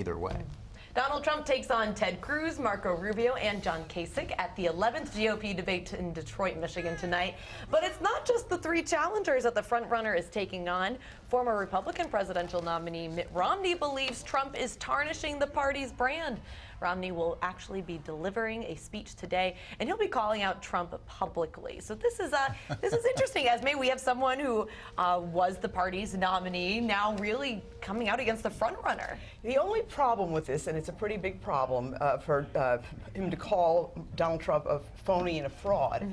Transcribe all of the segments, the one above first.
either way. Donald Trump takes on Ted Cruz, Marco Rubio, and John Kasich at the 11th GOP debate in Detroit, Michigan tonight. But it's not just the three challengers that the frontrunner is taking on. Former Republican presidential nominee Mitt Romney believes Trump is tarnishing the party's brand. Romney will actually be delivering a speech today, and he'll be calling out Trump publicly. So this is interesting. Esme, we have someone who was the party's nominee now really coming out against the frontrunner. The only problem with this, and it's a pretty big problem for him to call Donald Trump a phony and a fraud,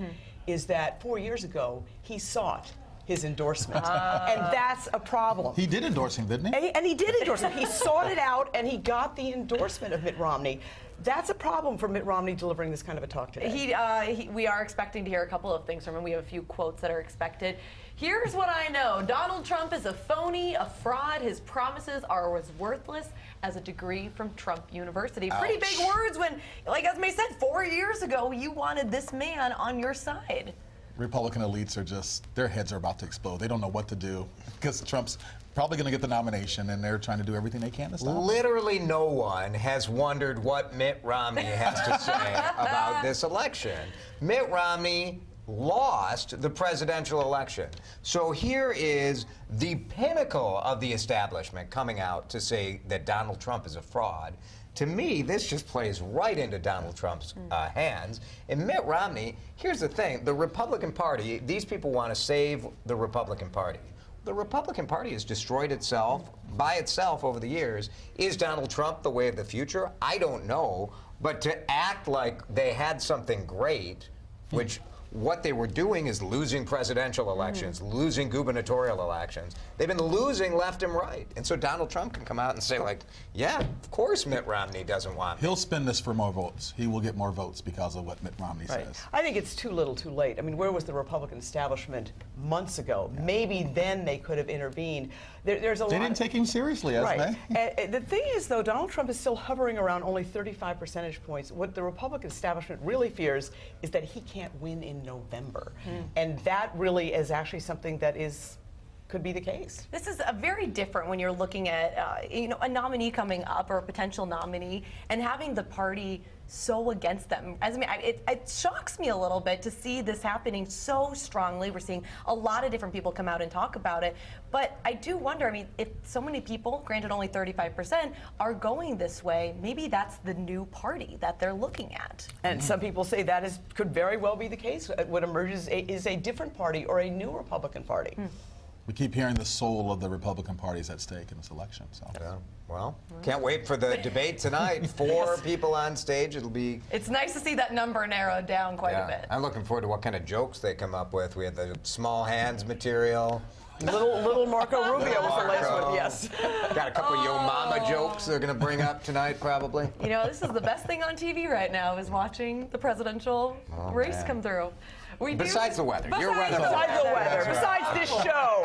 is that 4 years ago he sought his endorsement, and that's a problem. He did endorse him, didn't he? And he did endorse him. He sought it out, and he got the endorsement of Mitt Romney. That's a problem for Mitt Romney delivering this kind of a talk today. We are expecting to hear a couple of things from him. We have a few quotes that are expected. Here's what I know. Donald Trump is a phony, a fraud. His promises are as worthless as a degree from Trump University. Ouch. Pretty big words when, like Esme said, 4 years ago, you wanted this man on your side. Republican elites are just, their heads are about to explode. They don't know what to do because Trump's probably going to get the nomination, and they're trying to do everything they can to stop him. Literally no one has wondered what Mitt Romney has to say about this election. Mitt Romney lost the presidential election. So here is the pinnacle of the establishment coming out to say that Donald Trump is a fraud. To me, this just plays right into Donald Trump's hands. And Mitt Romney, here's the thing, the Republican Party, these people want to save the Republican Party. The Republican Party has destroyed itself by itself over the years. Is Donald Trump the way of the future? I don't know. But to act like they had something great, which what they were doing is losing presidential elections, losing gubernatorial elections. They've been losing left and right. And so Donald Trump can come out and say, like, yeah, of course Mitt Romney doesn't want me. He'll spend this for more votes. He will get more votes because of what Mitt Romney says. I think it's too little too late. I mean, where was the Republican establishment months ago? Maybe then they could have intervened. There's a lot. They didn't take him seriously, Esme. Right. And the thing is, though, Donald Trump is still hovering around only 35 percentage points. What the Republican establishment really fears is that he can't win in November. And that really is actually something that could be the case. This is a very different when you're looking at a nominee coming up or a potential nominee and having the party so against them. It shocks me a little bit to see this happening so strongly. We're seeing a lot of different people come out and talk about it. But I do wonder, I mean, if so many people, granted only 35%, are going this way, maybe that's the new party that they're looking at. And some people say that could very well be the case. What emerges is a different party or a new Republican Party. We keep hearing the soul of the Republican Party is at stake in this election. So. Yeah. Well, can't wait for the debate tonight. Four people on stage. It'll be. It's nice to see that number narrowed down quite a bit. I'm looking forward to what kind of jokes they come up with. We had the small hands material. Little Marco Rubio was the last one, yes. Got a couple of Yo Mama jokes they're going to bring up tonight, probably. You know, this is the best thing on TV right now is watching the presidential race come through. Besides the weather. Your weather. Besides the weather. Besides this show.